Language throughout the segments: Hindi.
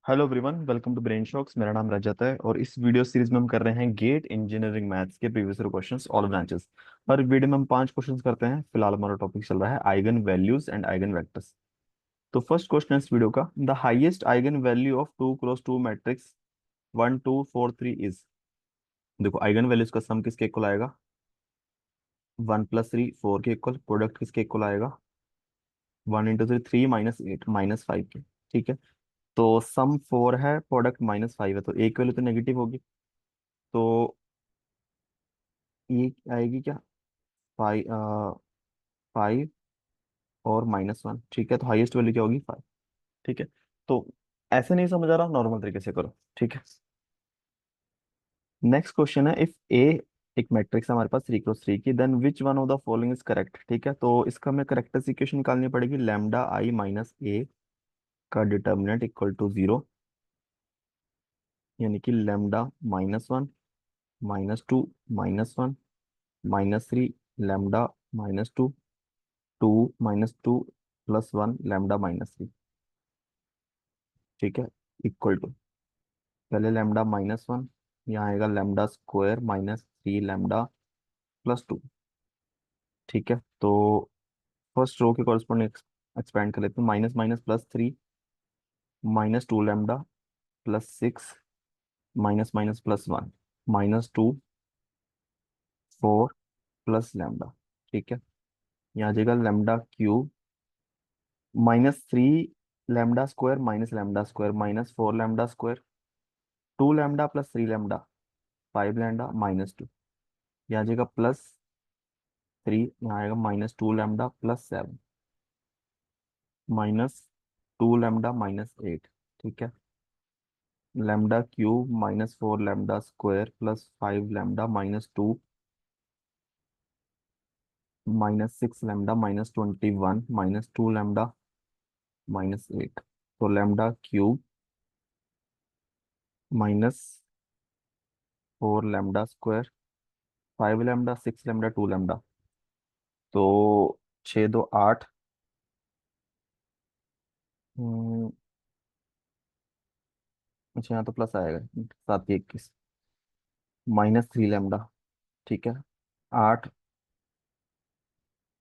Hello everyone, welcome to Brain Shocks. मेरा नाम रजत है और इस वीडियो सीरीज में हम कर रहे हैं गेट इंजीनियरिंग मैथ्स के previous year questions all branches. हर वीडियो में हम 5 क्वेश्चंस करते हैं। फिलहाल हमारा टॉपिक चल रहा है eigen values and eigen vectors. तो फर्स्ट क्वेश्चन है इस वीडियो का, the highest eigen value of 2 cross 2 matrix 1 2 4 3 is. देखो आइगन वैल्यूज का सम किसके इक्वल आएगा? 1 + 3 4 के इक्वल। प्रोडक्ट किसके इक्वल आएगा? 1 × 3 3 -8 -5 के। ठीक है, तो सम 4 है, प्रोडक्ट -5 है, तो एक वैल्यू तो नेगेटिव होगी। तो ये आएगी क्या? 5 और -1। ठीक है, तो हाईएस्ट वैल्यू क्या होगी? 5। ठीक है, तो ऐसे नहीं समझ आ रहा, नॉर्मल तरीके से करो। ठीक है, नेक्स्ट क्वेश्चन है, इफ ए एक मैट्रिक्स है हमारे पास 3 × 3 की, then which one of the following is correct. ठीक है, तो इसका हमें करेक्टर इक्वेशन निकालनी पड़ेगी। लैम्डा आई माइनस ए का डिटर्मिनेंट इक्वल टू 0, यानी कि लैम्डा -1 -2 -1 -3 लैम्डा -2 2 -2 +1 लैम्डा -3। ठीक है, इक्वल टू पहले लैम्डा -1, यहाँ आएगा लैम्डा स्क्वायर -3 लैम्डा +2। ठीक है, तो फर्स्ट रो के कॉरस्पॉन्डिंग एक्सपेंड कर लेते हैं। Minus minus +3 -2 lambda +6 minus minus +1 -2 4 plus lambda. ठीक है, यहाँ आ जाएगा lambda cube -3 lambda square minus lambda square -4 lambda square 2 lambda +3 lambda 5 lambda -2। यहाँ आ जाएगा +3, यहाँ आएगा -2 लैम्डा +7 -2 लैम्डा -8। ठीक है, lambda cube -4 lambda square +5 lambda -2 -6 lambda -21 -2 lambda -8। तो lambda cube -4 lambda square 5 lambda 6 lambda 2 lambda, तो 6 2 8। अच्छा, यहाँ तो प्लस आएगा, 7 21 -3 लैम्डा। ठीक है, 8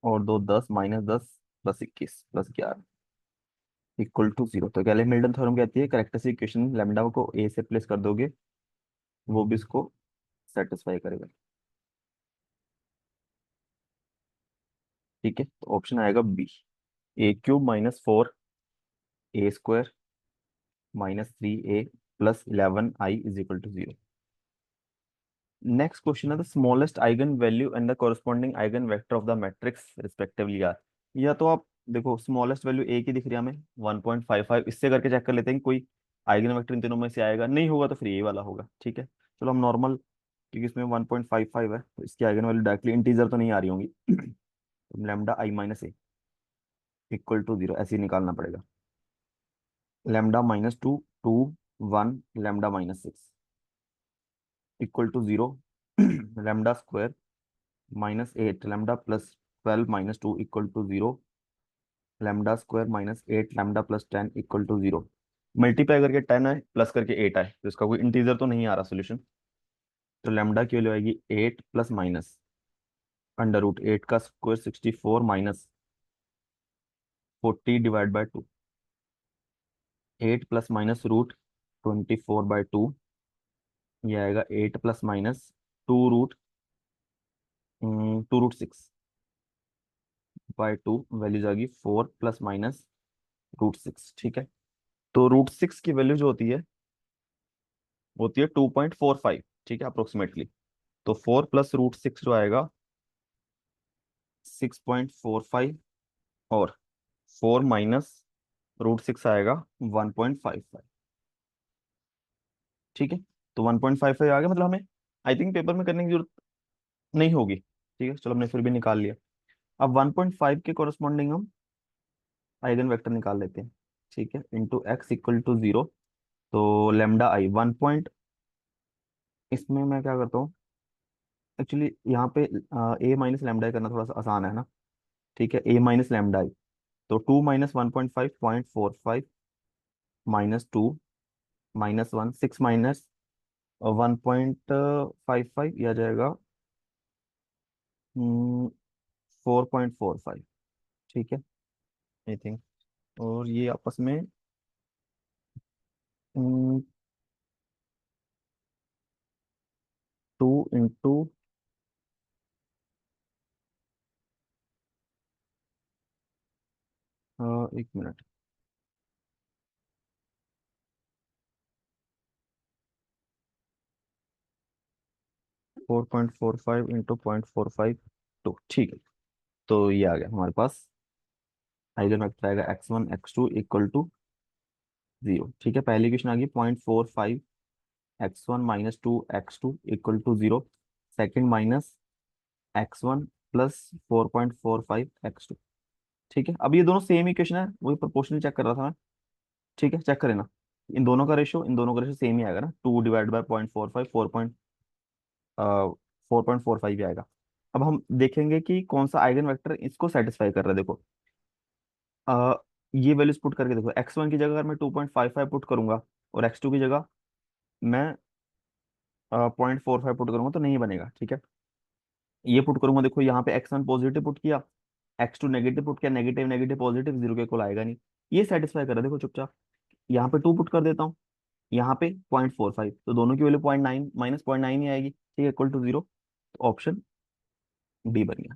और 2 10 -10 +21 +11 इक्वल टू 0। तो गैले मिल्टन थ्योरम कहती है करेक्टरिस्टिक इक्वेशन लैम्डा को ए से प्लेस कर दोगे, वो भी इसको सेटिस्फाई करेगा। ठीक है, तो ऑप्शन आएगा B, A³ -4 A² -3 A +11 I is equal to 0। Next question है, the smallest eigen value and the corresponding eigen vector of the matrix respectively are. या तो आप देखो स्मॉलेस्ट वैल्यू ए की दिख रही है हमें 1.55, इससे करके चेक कर लेते हैं कि कोई आइगन वेक्टर इन तीनों में से आएगा। नहीं होगा तो फिर ये वाला होगा। ठीक है, चलो हम नॉर्मल, क्योंकि इसमें 1.55 है तो इसकी आइगन वैल्यू डायरेक्टली इंटीजर तो नहीं आ रही होंगी। Lambda I minus A equal to 0 ऐसे ही निकालना पड़ेगा। Lambda -2 2 1 lambda -6 equal to 0। Lambda square -8 lambda +12 -2 equal to 0। Lambda square -8 lambda +10 equal to 0। Multiply करके 10 आए, प्लस करके 8 आए, तो इसका कोई इंटीजर तो नहीं आ रहा सोल्यूशन। तो लैम्डा की वैल्यू आएगी 8 प्लस माइनस √8 का स्क्वायर 64 -40/2। 8 प्लस माइनस √24/2, ये आएगा 8 प्लस माइनस 2√6/2। वैल्यूज आ गई 4 प्लस माइनस √6। ठीक है, तो √6 की वैल्यू जो होती है 2.45। ठीक है, अप्रोक्सीमेटली। तो 4 प्लस √6 जो आएगा 6.45, और 4 माइनस √6 आएगा 1.55। ठीक है, तो 1.55 आ गया, मतलब हमें आई थिंक पेपर में करने की जरूरत नहीं होगी। ठीक है, चलो हमने फिर भी निकाल लिया। अब 1.5 के कोरस्पॉन्डिंग हम आइगन वेक्टर निकाल लेते हैं। ठीक है, इंटू एक्स इक्वल टू 0। तो लेमडा आई 1 इसमें मैं क्या करता हूँ, एक्चुअली यहाँ पे ए माइनस लेमडा करना थोड़ा सा आसान है ना। ठीक है, ए माइनस लेमडा, तो 2 - 1.5 0.45 -2 -1, 6 माइनस 1.55 यह आ जाएगा 4.45। ठीक है, आई थिंक। और ये आपस में 2 इंटू, एक मिनट, 4.45 इंटू 0.452। ठीक है, तो ये आ गया हमारे पास। आइगन वेक्टर आएगा x1 x2 = 0। ठीक है, पहली इक्वेशन आ गई 0.45 x1 - 2 x2 = 0। Second -x1 + 4.45 x2। ठीक है, अब ये दोनों सेम इक्वेशन है, वही प्रोपोर्शनल चेक कर रहा था मैं। ठीक है, चेक करें ना, इन दोनों का रेशो सेम ही आएगा ना, 2/0.45 4.45 ही आएगा। अब हम देखेंगे कि कौन सा आइगन वेक्टर इसको सेटिस्फाई कर रहा है। देखो, अ, ये वैल्यूज पुट करके देखो, x1 की जगह अगर मैं 2.55 पुट करूंगा और x2 की जगह मैं 0.45 पुट करूंगा तो नहीं बनेगा। ठीक है, ये पुट करूंगा, देखो यहाँ पे x1 पॉजिटिव पुट किया, x2 नेगेटिव पुट किया, नेगेटिव नेगेटिव पॉजिटिव, जीरो के इक्वल आएगा नहीं। ये सेटिस्फाई कर रहा है, देखो चुपचाप। यहाँ पे 2 पुट कर देता हूँ, यहाँ पे 0.45, तो दोनों की वैल्यू 0.9 -0.9 ही आएगी। ठीक है, इक्वल टू 0, तो ऑप्शन डी बन गया।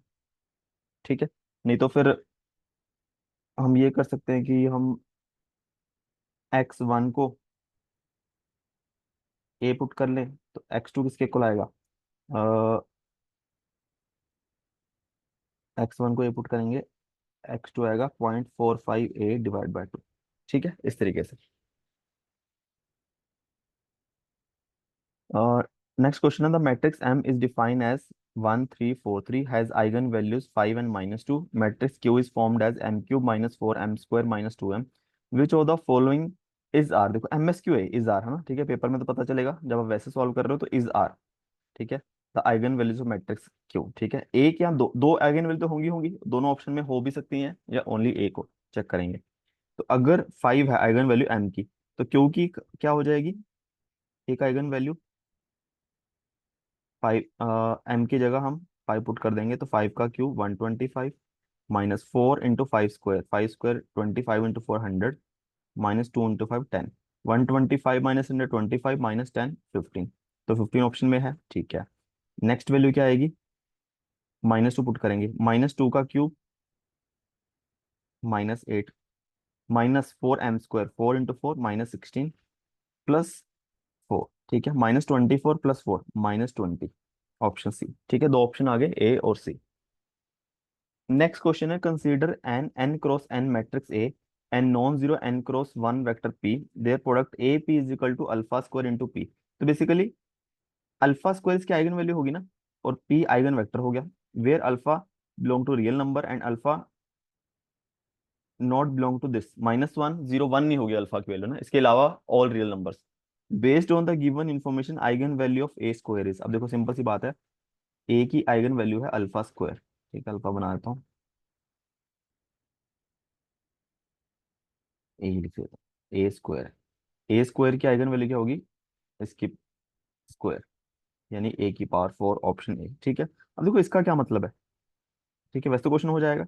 ठीक है, नहीं तो फिर हम ये कर सकते हैं कि हम x1 को ए पुट कर लें, तो x2 किसके इक्वल आएगा, x1 को ए पुट करेंगे, x2 आएगा 0.45a/2। ठीक है, इस तरीके से। और नेक्स्ट क्वेश्चन है, the matrix M is defined as 1 3 4 3 has eigenvalues 5 and -2। Matrix Q is formed as m³ -4 m² -2m। Which of the following is are. देखो MSQ है, इज आर है ना। ठीक है, पेपर में तो पता चलेगा, जब आप वैसे सॉल्व कर रहे हो तो इज आर। ठीक है, the eigenvalues of matrix Q। ठीक है, एक या दो दो आइगन वैल्यू तो होंगी होंगी, दोनों ऑप्शन में हो भी सकती हैं, या ओनली एक को चेक करेंगे। तो अगर 5 है आइगन वैल्यू M की, तो Q की क्या हो जाएगी, एक आइगन वैल्यू 5, एम की जगह हम 5 पुट कर देंगे, तो 5 का क्यूब 125, -4 × 5 स्क्वायर, 5 स्क्वायर 25 × 4 100, -2 × 5 10। 125 -100 25 -10 15। तो 15 ऑप्शन में है। ठीक है, नेक्स्ट वैल्यू क्या आएगी, -2 पुट करेंगे, -2 का क्यूब -8, -4 m² 4 × 4 -16 +4। ठीक है, -24 +4 -20, ऑप्शन सी। ठीक है, दो ऑप्शन आ गए, ए और सी। नेक्स्ट क्वेश्चन है, consider an n×n matrix A an non zero n×1 vector P, their product A P is equal to alpha square into P. तो बेसिकली अल्फा स्क्वायर इसकी आइगन वैल्यू होगी ना, और पी आइगन वेक्टर हो गया, where alpha belong to real number and alpha not belong to this -1 0 1 नहीं होगी अल्फा की वैल्यू ना, इसके अलावा all real numbers. Based on the given information eigen value of A square is. अब देखो सिंपल सी बात है, ए की आइगन वैल्यू है अल्फा स्क्वायर। ठीक है, अल्फा बना देता हूँ, ए ही लिख देता हूँ, ए स्क्वायर। ए स्क्वायर की आइगन वैल्यू क्या होगी, इसकी स्क्वायर, यानी A⁴ ऑप्शन ए। ठीक है, अब देखो इसका क्या मतलब है। ठीक है, वैसे तो क्वेश्चन हो जाएगा,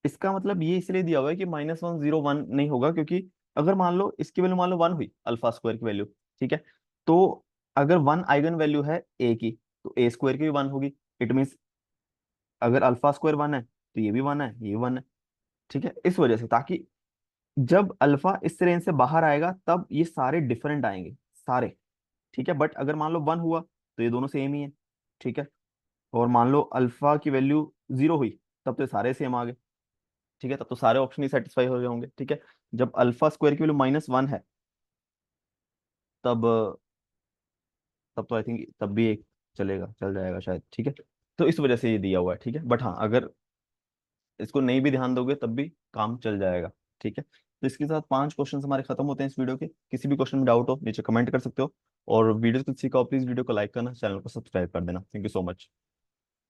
इसका मतलब ये इसलिए दिया हुआ है कि -1 0 1 नहीं होगा, क्योंकि अगर मान लो इसकी वैल्यू मान लो 1 हुई, अल्फा स्क्वायर की वैल्यू। ठीक है, तो अगर 1 आइगन वैल्यू है ए की, तो ए स्क्वायर की भी 1 होगी। इट मीन्स अगर अल्फा स्क्वायर 1 है, तो ये भी 1 है, ये भी 1 है। ठीक है, इस वजह से, ताकि जब अल्फा इस रेंज से बाहर आएगा तब ये सारे डिफरेंट आएंगे, सारे। ठीक है, बट अगर मान लो 1 हुआ, तो ये दोनों सेम ही है। ठीक है, और मान लो अल्फा की वैल्यू 0 हुई, तब तो ये सारे सेम आ गए। ठीक है, तब तो सारे ऑप्शन ही सेटिस्फाई हो गए होंगे। ठीक है, जब अल्फा स्क्वायर की वैल्यू -1 है, तब तब तो आई थिंक तब भी एक चलेगा, चल जाएगा शायद। ठीक है, तो इस वजह से ये दिया हुआ है। ठीक है, बट हाँ, अगर इसको नहीं भी ध्यान दोगे तब भी काम चल जाएगा। ठीक है, तो इसके साथ 5 क्वेश्चन हमारे खत्म होते हैं इस वीडियो के। किसी भी क्वेश्चन में डाउट हो नीचे कमेंट कर सकते हो, और वीडियो को सीखा हो प्लीज वीडियो को लाइक करना, चैनल को सब्सक्राइब कर देना। Thank you so much.